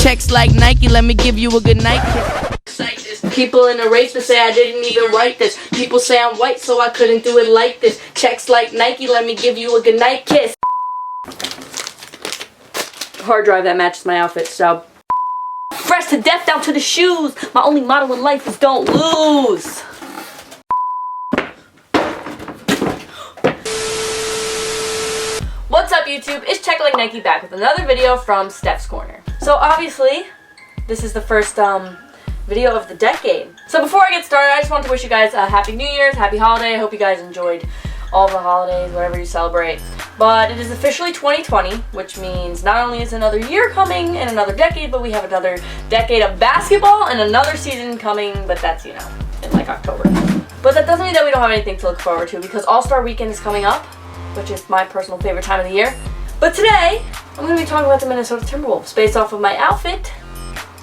Checks like Nike, let me give you a good night kiss. People in the race to say I didn't even write this. People say I'm white, so I couldn't do it like this. Checks like Nike, let me give you a good night kiss. Hard drive that matches my outfit, so. Fresh to death down to the shoes. My only motto in life is don't lose. What's up, YouTube? It's Check Like Nike back with another video from Steph's Corner. So obviously, this is the first video of the decade. So before I get started, I just want to wish you guys a happy New Year's, happy holiday. I hope you guys enjoyed all the holidays, whatever you celebrate. But it is officially 2020, which means not only is another year coming and another decade, but we have another decade of basketball and another season coming, but that's, you know, in like October. But that doesn't mean that we don't have anything to look forward to, because All-Star Weekend is coming up, which is my personal favorite time of the year. But today, I'm going to be talking about the Minnesota Timberwolves based off of my outfit.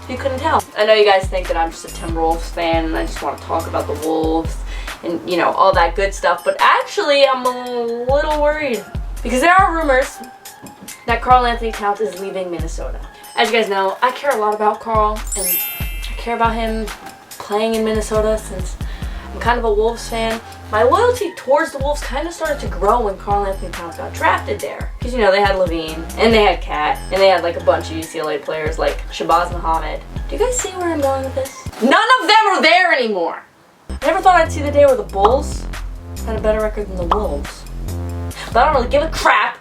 You couldn't tell. I know you guys think that I'm just a Timberwolves fan and I just want to talk about the Wolves and, you know, all that good stuff, but actually I'm a little worried because there are rumors that Karl-Anthony Towns is leaving Minnesota. As you guys know, I care a lot about Karl and I care about him playing in Minnesota since I'm kind of a Wolves fan. My loyalty towards the Wolves kind of started to grow when Karl-Anthony Towns got drafted there. Because, you know, they had Levine, and they had Cat, and they had like a bunch of UCLA players like Shabazz Muhammad. Do you guys see where I'm going with this? None of them are there anymore! I never thought I'd see the day where the Bulls had a better record than the Wolves. But I don't really give a crap,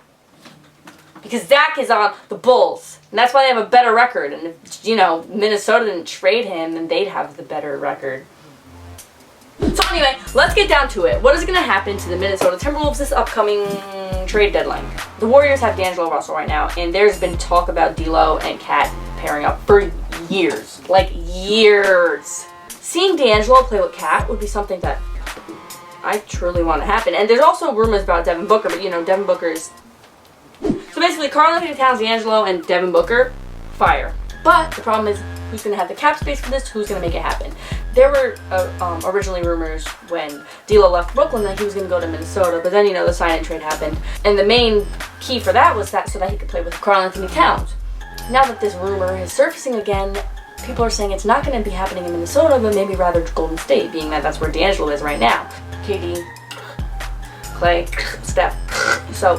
because Zach is on the Bulls. And that's why they have a better record. And if, you know, Minnesota didn't trade him, then they'd have the better record. So anyway, let's get down to it. What is going to happen to the Minnesota Timberwolves this upcoming trade deadline? The Warriors have D'Angelo Russell right now, and there's been talk about D'Lo and Cat pairing up for years. Like, years. Seeing D'Angelo play with Cat would be something that I truly want to happen. And there's also rumors about Devin Booker, but you know, Devin Booker is... So basically, Karl-Anthony Towns, D'Angelo, and Devin Booker, fire. But the problem is, who's going to have the cap space for this? Who's going to make it happen? There were originally rumors when D'Lo left Brooklyn that he was going to go to Minnesota, but then, you know, the sign and trade happened. And the main key for that was that so that he could play with Karl-Anthony Towns. Now that this rumor is surfacing again, people are saying it's not going to be happening in Minnesota, but maybe rather Golden State, being that that's where D'Angelo is right now. KD, Clay, Steph. So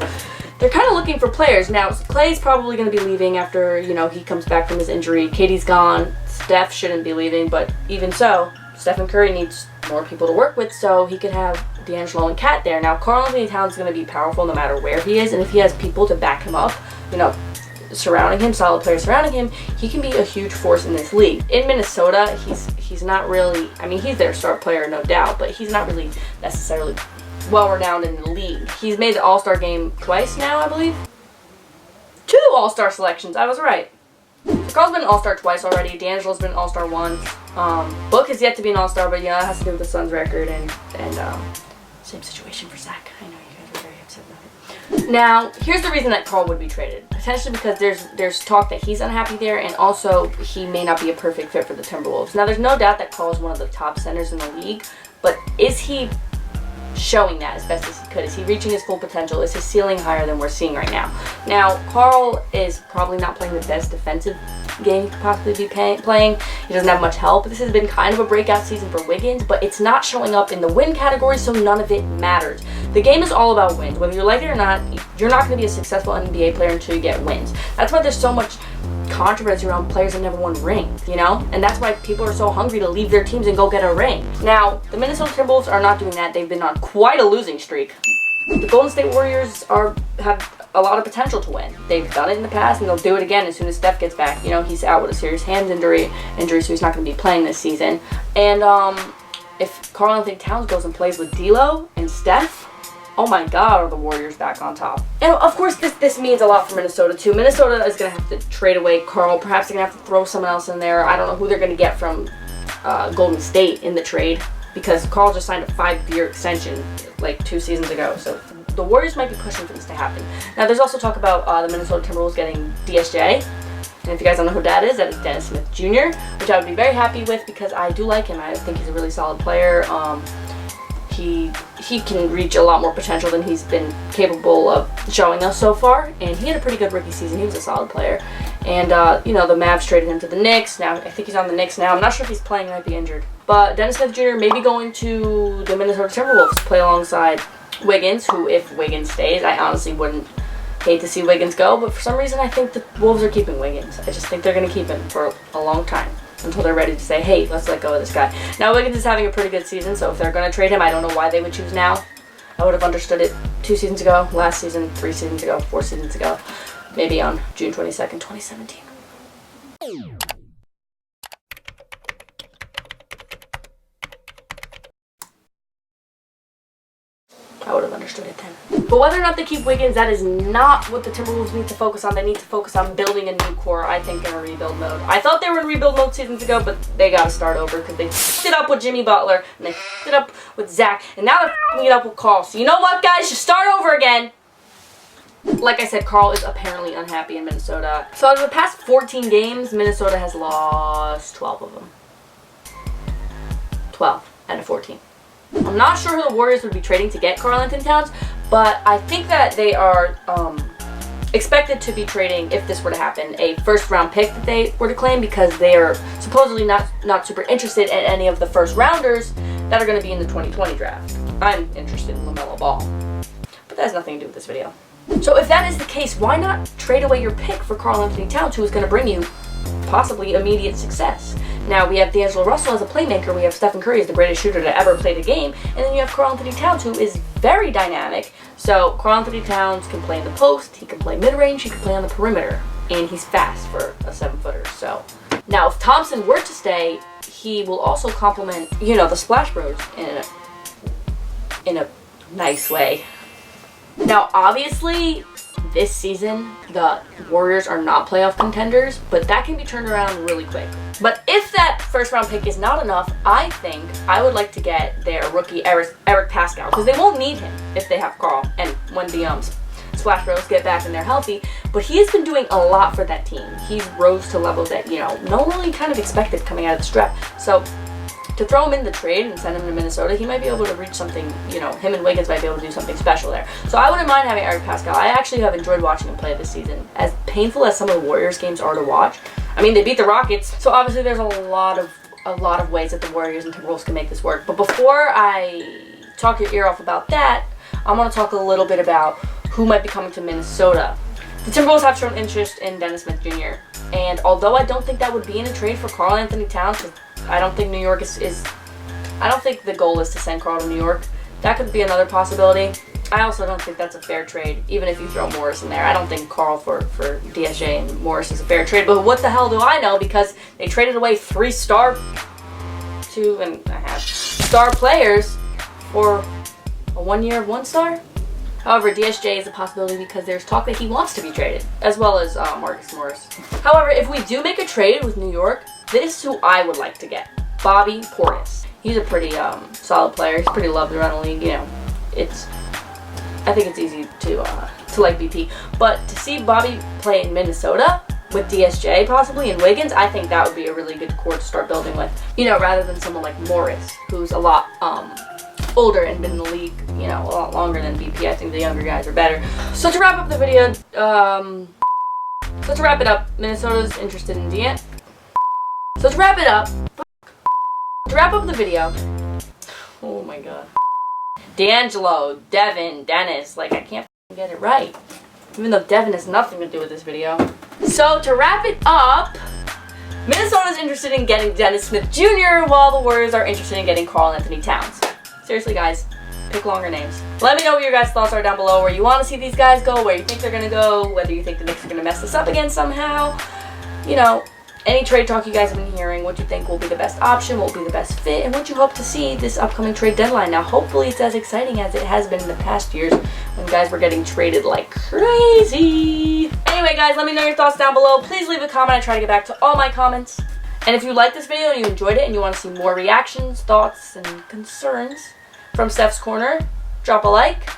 they're kind of looking for players. Now, Clay's probably going to be leaving after, you know, he comes back from his injury. KD's gone. Steph shouldn't be leaving, but even so, Stephen Curry needs more people to work with, so he could have D'Angelo and Cat there. Now, Karl-Anthony Towns is going to be powerful no matter where he is, and if he has people to back him up, you know, surrounding him, solid players surrounding him, he can be a huge force in this league. In Minnesota, he's not really, I mean, he's their star player, no doubt, but he's not really necessarily well-renowned in the league. He's made the All-Star game twice now, I believe. 2 All-Star selections, I was right. Karl's been an All-Star twice already. D'Angelo's been an All-Star once. Book has yet to be an All-Star, but yeah, it has to do with the Suns record and same situation for Zach. I know you guys are very upset about it. Now, here's the reason that Karl would be traded. Potentially because there's talk that he's unhappy there, and also he may not be a perfect fit for the Timberwolves. Now, there's no doubt that Karl is one of the top centers in the league, but is he showing that as best as he could? Is he reaching his full potential? Is his ceiling higher than we're seeing right now? Now, Karl is probably not playing the best defensive game he could possibly be playing. He doesn't have much help. This has been kind of a breakout season for Wiggins, but it's not showing up in the win category, so none of it matters. The game is all about wins. Whether you like it or not, you're not going to be a successful NBA player until you get wins. That's why there's so much controversy around players that never won rings, you know? And that's why people are so hungry to leave their teams and go get a ring. Now, the Minnesota Timberwolves are not doing that. They've been on quite a losing streak. The Golden State Warriors have a lot of potential to win. They've done it in the past, and they'll do it again as soon as Steph gets back. You know, he's out with a serious hand injury, so he's not going to be playing this season. And if Karl-Anthony Towns goes and plays with D'Lo and Steph, oh my God, are the Warriors back on top. And of course, this means a lot for Minnesota too. Minnesota is going to have to trade away Karl. Perhaps they're going to have to throw someone else in there. I don't know who they're going to get from Golden State in the trade, because Karl just signed a 5-year extension like 2 seasons ago. So the Warriors might be pushing for this to happen. Now, there's also talk about the Minnesota Timberwolves getting DSJ. And if you guys don't know who that is Dennis Smith Jr., which I would be very happy with because I do like him. I think he's a really solid player. He he can reach a lot more potential than he's been capable of showing us so far. And he had a pretty good rookie season. He was a solid player. And, you know, the Mavs traded him to the Knicks. Now, I think he's on the Knicks now. I'm not sure if he's playing. He might be injured. But Dennis Smith Jr. may be going to the Minnesota Timberwolves to play alongside Wiggins, who, if Wiggins stays, I honestly wouldn't hate to see Wiggins go. But for some reason, I think the Wolves are keeping Wiggins. I just think they're going to keep him for a long time until they're ready to say, hey, let's let go of this guy. Now, Wiggins is having a pretty good season, so if they're going to trade him, I don't know why they would choose now. I would have understood it 2 seasons ago, last season, 3 seasons ago, 4 seasons ago, maybe on June 22nd, 2017. I would have understood it then. But whether or not they keep Wiggins, that is not what the Timberwolves need to focus on. They need to focus on building a new core, I think, in a rebuild mode. I thought they were in rebuild mode seasons ago, but they got to start over because they f***ed it up with Jimmy Butler, and they f***ed it up with Zach, and now they're f***ing it up with Karl. So you know what, guys? Just start over again. Like I said, Karl is apparently unhappy in Minnesota. So out of the past 14 games, Minnesota has lost 12 of them. 12 out of 14. I'm not sure who the Warriors would be trading to get Karl-Anthony Towns, but I think that they are expected to be trading, if this were to happen, a first-round pick that they were to claim, because they are supposedly not super interested in any of the first-rounders that are going to be in the 2020 draft. I'm interested in LaMelo Ball, but that has nothing to do with this video. So if that is the case, why not trade away your pick for Karl-Anthony Towns, who is going to bring you possibly immediate success? Now, we have D'Angelo Russell as a playmaker, we have Stephen Curry as the greatest shooter to ever play the game, and then you have Karl-Anthony Towns, who is very dynamic. So Karl-Anthony Towns can play in the post, he can play mid-range, he can play on the perimeter, and he's fast for a 7-footer. So now, if Thompson were to stay, he will also complement, you know, the Splash Bros in a nice way. Now, obviously, this season, the Warriors are not playoff contenders, but that can be turned around really quick. But if that first-round pick is not enough, I think I would like to get their rookie Eric Pascal, because they won't need him if they have Karl and when the Splash Bros get back and they're healthy. But he has been doing a lot for that team. He's rose to levels that, you know, no one really kind of expected coming out of the strap. So to throw him in the trade and send him to Minnesota, he might be able to reach something, you know, him and Wiggins might be able to do something special there. So I wouldn't mind having Eric Pascal. I actually have enjoyed watching him play this season. As painful as some of the Warriors games are to watch, I mean, they beat the Rockets, so obviously there's a lot of ways that the Warriors and Timberwolves can make this work. But before I talk your ear off about that, I want to talk a little bit about who might be coming to Minnesota. The Timberwolves have shown interest in Dennis Smith Jr., and although I don't think that would be in a trade for Karl-Anthony Towns, I don't think New York I don't think the goal is to send Karl to New York. That could be another possibility. I also don't think that's a fair trade, even if you throw Morris in there. I don't think Karl for DSJ and Morris is a fair trade, but what the hell do I know, because they traded away 3 2.5 star players for a 1 year of 1 star? However, DSJ is a possibility because there's talk that he wants to be traded, as well as Marcus Morris. However, if we do make a trade with New York, this is who I would like to get. Bobby Portis. He's a pretty solid player. He's pretty loved around the league. You know, I think it's easy to like BP. But to see Bobby play in Minnesota with DSJ possibly and Wiggins, I think that would be a really good core to start building with. You know, rather than someone like Morris, who's a lot older and been in the league, you know, a lot longer than BP. I think the younger guys are better. So to wrap up the video, so to wrap it up, Minnesota's interested in D'Angelo. So to wrap up the video, oh my god, D'Angelo, Devin, Dennis, like I can't get it right, even though Devin has nothing to do with this video. So to wrap it up, Minnesota's interested in getting Dennis Smith Jr. while the Warriors are interested in getting Karl-Anthony Towns. Seriously, guys, pick longer names. Let me know what your guys' thoughts are down below, where you want to see these guys go, where you think they're going to go, whether you think the Knicks are going to mess this up again somehow. You know, any trade talk you guys have been hearing, what you think will be the best option, what will be the best fit, and what you hope to see this upcoming trade deadline. Now, hopefully it's as exciting as it has been in the past years when guys were getting traded like crazy. Anyway, guys, let me know your thoughts down below. Please leave a comment. I try to get back to all my comments. And if you liked this video and you enjoyed it and you want to see more reactions, thoughts, and concerns from Steph's Corner, drop a like.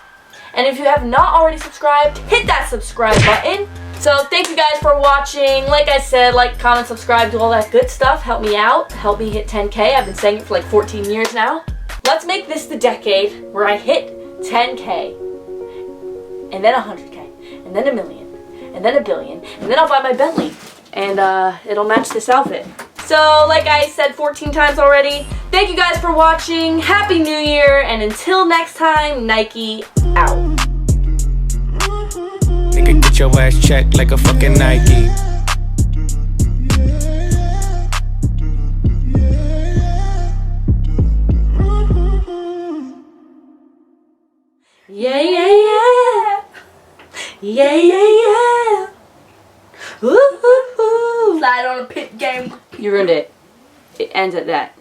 And if you have not already subscribed, hit that subscribe button. So thank you guys for watching. Like I said, like, comment, subscribe, do all that good stuff. Help me out. Help me hit 10K. I've been saying it for like 14 years now. let's make this the decade where I hit 10K, and then 100K, and then 1,000,000, and then 1,000,000,000, and then I'll buy my Bentley, and it'll match this outfit. So, like I said 14 times already, thank you guys for watching. Happy New Year, and until next time, Nike out. Nigga, get your ass checked like a fucking Nike. Yeah, yeah, yeah. Yeah, yeah, yeah. Ooh, ooh, ooh. Slide on a pit game. You ruined it. It ends at that.